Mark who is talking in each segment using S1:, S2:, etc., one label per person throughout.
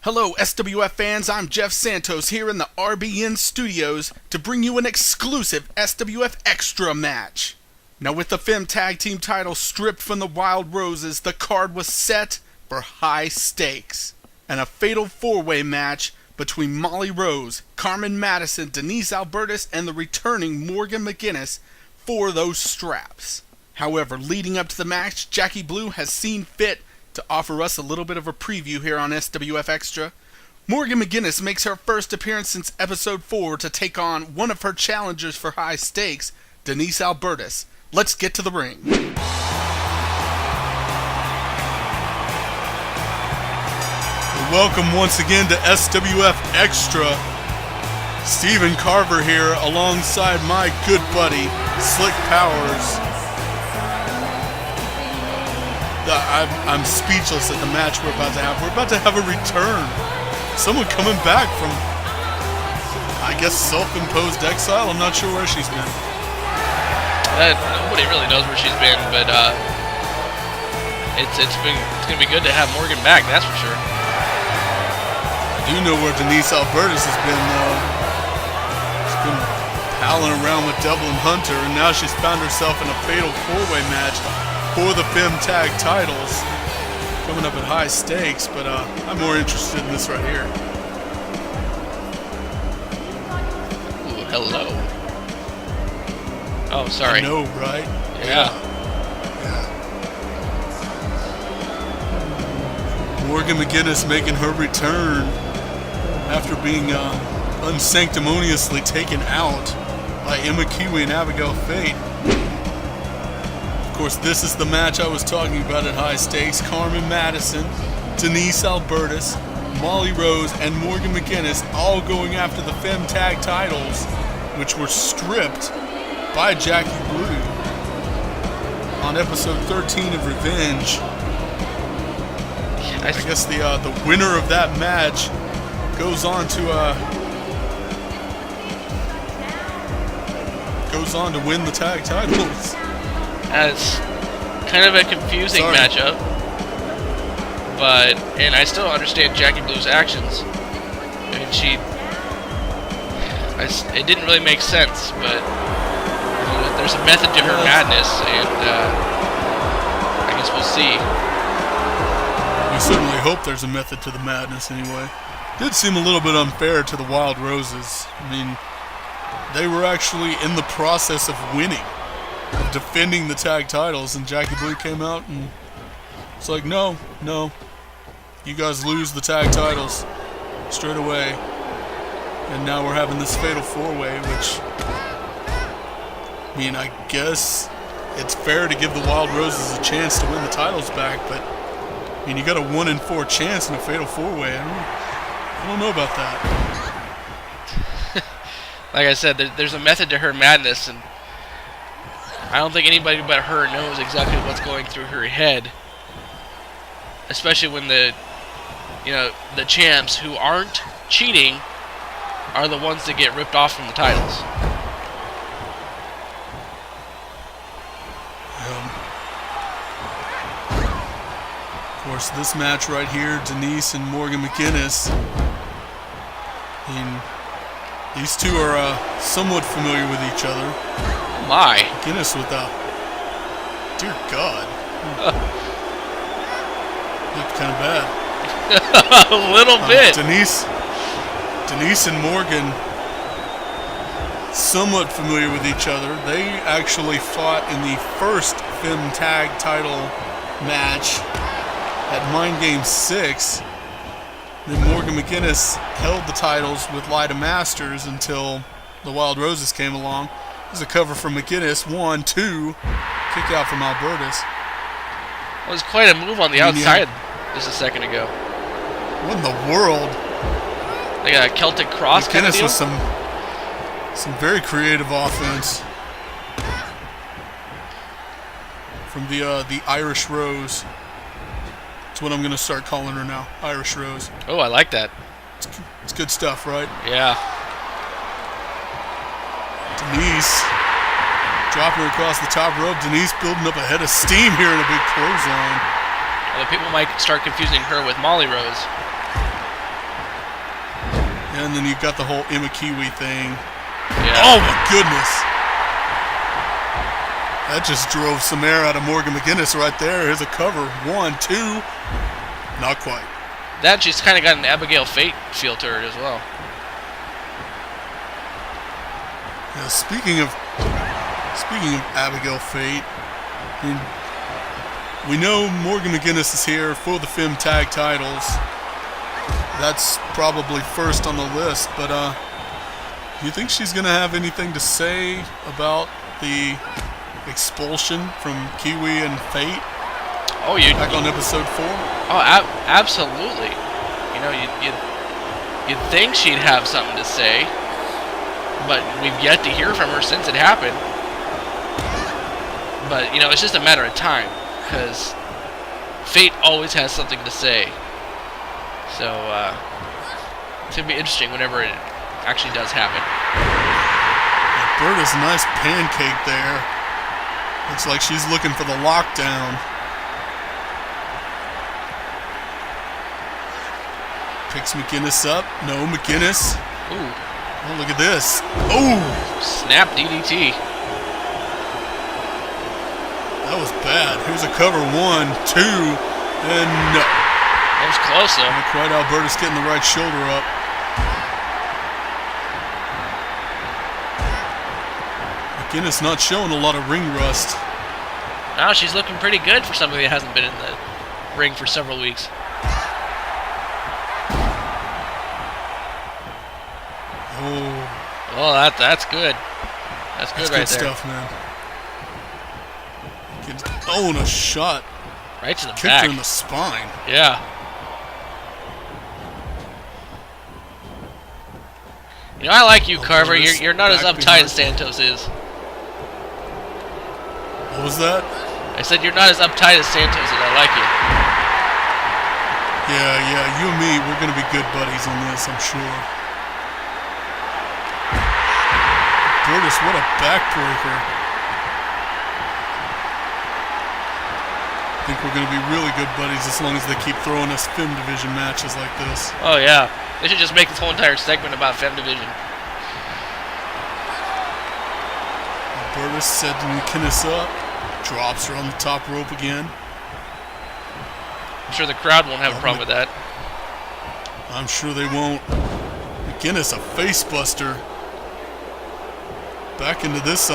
S1: Hello SWF fans, I'm Jeff Santos here in the RBN studios to bring you an exclusive SWF Extra match. Now with the Femme Tag Team title stripped from the Wild Roses, the card was set for high stakes. And a fatal four-way match between Molly Rose, Carmen Madison, Denise Albertus, and the returning Morgan McGinnis for those straps. However, leading up to the match, Jackie Blue has seen fit to offer us a little bit of a preview here on SWF Extra. Morgan McGinnis makes her first appearance since episode 4 to take on one of her challengers for high stakes, Denise Albertus. Let's get to the ring. Welcome once again to SWF Extra. Stephen Carver here alongside my good buddy, Slick Powers. I'm speechless at the match we're about to have. We're about to have a return. Someone coming back from, I guess, self-imposed exile. I'm not sure where she's been.
S2: Nobody really knows where she's been, but it's gonna be good to have Morgan back. That's for sure.
S1: I do know where Denise Albertus has been, though. She's been palling around with Devil and Hunter, and now she's found herself in a fatal four-way match for the Femme Tag titles, coming up at high stakes, but I'm more interested in this right here.
S2: Ooh, hello. Oh, sorry.
S1: I know, right?
S2: Yeah.
S1: Morgan McGinnis making her return after being unsanctimoniously taken out by Emma Kiwi and Abigail Fate. Of course, this is the match I was talking about at high stakes. Carmen Madison, Denise Albertus, Molly Rose, and Morgan McGinnis all going after the Femme Tag titles, which were stripped by Jackie Blue on episode 13 of Revenge. I guess the winner of that match goes on to win the tag titles.
S2: As kind of a confusing matchup, and I still understand Jackie Blue's actions. I mean, it didn't really make sense, but there's a method to her madness, and I guess we'll see.
S1: We certainly hope there's a method to the madness anyway. Did seem a little bit unfair to the Wild Roses. I mean, they were actually in the process of winning, of defending the tag titles, and Jackie Blue came out and it's like, no, you guys lose the tag titles straight away, and now we're having this fatal four-way, which, I mean, I guess it's fair to give the Wild Roses a chance to win the titles back, but I mean, you got a 1 in 4 chance in a fatal four-way. I don't know about that.
S2: Like I said, there's a method to her madness, and I don't think anybody but her knows exactly what's going through her head. Especially when the champs who aren't cheating are the ones that get ripped off from the titles.
S1: Of course, this match right here, Denise and Morgan McGinnis. I mean, these two are somewhat familiar with each other.
S2: My.
S1: McGinnis with dear God. Looked kind of bad.
S2: A little bit.
S1: Denise and Morgan, somewhat familiar with each other. They actually fought in the first Femme Tag title match at Mind Game 6. Then Morgan McGinnis held the titles with Lyda Masters until the Wild Roses came along. There's a cover from McGinnis, 1-2, kick out from Albertus.
S2: That was quite a move on the outside just a second ago.
S1: What in the world?
S2: Like a Celtic cross kind of deal?
S1: McGinnis with some very creative offense from the Irish Rose. That's what I'm going to start calling her now, Irish Rose.
S2: Oh, I like that.
S1: It's good stuff, right?
S2: Yeah.
S1: Denise dropping her across the top rope. Denise building up a head of steam here in a big clothesline.
S2: Although people might start confusing her with Molly Rose.
S1: And then you've got the whole Emma Kiwi thing.
S2: Yeah.
S1: Oh my goodness! That just drove some air out of Morgan McGinnis right there. Here's a cover. 1, 2. Not quite.
S2: That just kind of got an Abigail Fate feel to it as well.
S1: Now, speaking of Abigail Fate, we know Morgan McGinnis is here for the Femme tag titles. That's probably first on the list, but do you think she's going to have anything to say about the expulsion from Kiwi and Fate?
S2: Oh,
S1: back on episode 4?
S2: Oh, absolutely. You know, you'd think she'd have something to say, but we've yet to hear from her since it happened. But, you know, it's just a matter of time, because Fate always has something to say. So, it's going to be interesting whenever it actually does happen.
S1: Albertus, nice pancake there. Looks like she's looking for the lockdown. Picks McGinnis up. No, McGinnis.
S2: Ooh.
S1: Oh, look at this. Oh!
S2: Snap DDT.
S1: That was bad. Here's a cover. 1, 2, and no.
S2: That was close, though.
S1: Not quite. Albertus getting the right shoulder up. McGinnis not showing a lot of ring rust.
S2: Now she's looking pretty good for somebody that hasn't been in the ring for several weeks. Oh, that's good. That's good right there.
S1: Stuff, man. Oh, and a shot.
S2: Right to the
S1: Kicked
S2: back.
S1: her in the spine.
S2: Yeah. You know, I like you, Carver. You're not as uptight as Santos is.
S1: What was that?
S2: I said you're not as uptight as Santos is. I like you.
S1: Yeah. You and me, we're going to be good buddies on this, I'm sure. Albertus, what a backbreaker. I think we're going to be really good buddies as long as they keep throwing us Femme Division matches like this.
S2: Oh, yeah. They should just make this whole entire segment about Femme Division.
S1: Albertus setting McGinnis up. Drops her on the top rope again.
S2: I'm sure the crowd won't have a problem with that.
S1: I'm sure they won't. McGinnis, a face buster. Back into this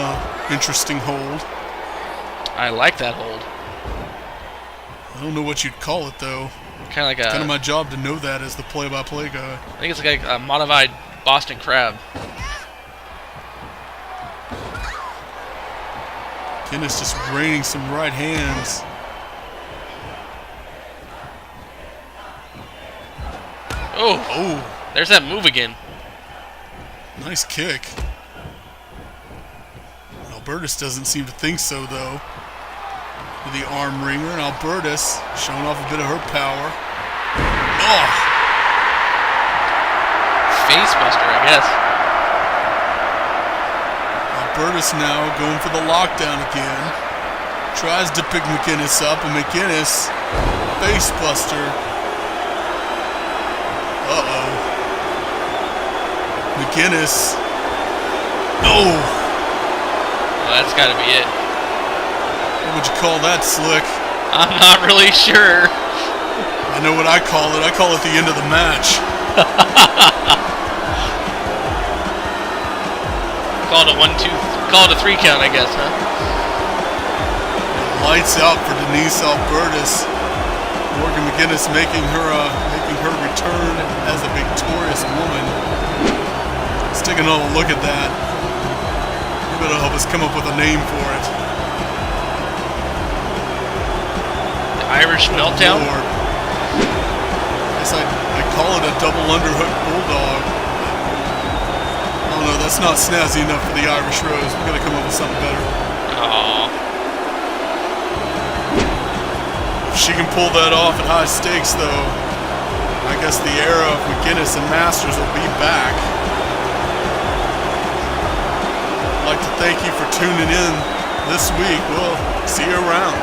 S1: interesting hold.
S2: I like that hold.
S1: I don't know what you'd call it, though.
S2: Kind of like
S1: it's kind of my job to know that as the play-by-play guy.
S2: I think it's like a modified Boston Crab.
S1: McGinnis just raining some right hands.
S2: Oh, there's that move again.
S1: Nice kick. Albertus doesn't seem to think so, though. With the arm wringer, and Albertus showing off a bit of her power. Oh!
S2: Face buster, I guess.
S1: Albertus now going for the lockdown again. Tries to pick McGinnis up, and McGinnis, face buster. Uh-oh. McGinnis. Oh!
S2: Well, that's got to be it.
S1: What would you call that, Slick?
S2: I'm not really sure.
S1: I know what I call it. I call it the end of the match.
S2: Call it a 1-2. Call it a 3 count, I guess, huh?
S1: Lights out for Denise Albertus. Morgan McGinnis making her return as a victorious woman. Let's take another look at that. You better help us come up with a name for it.
S2: The Irish Meltdown?
S1: Lord. I guess I call it a double underhook bulldog. I don't know, that's not snazzy enough for the Irish Rose. We've got to come up with something better.
S2: Aww.
S1: If she can pull that off at high stakes, though, I guess the era of McGinnis and Masters will be back. I'd like to thank you for tuning in this week. We'll see you around.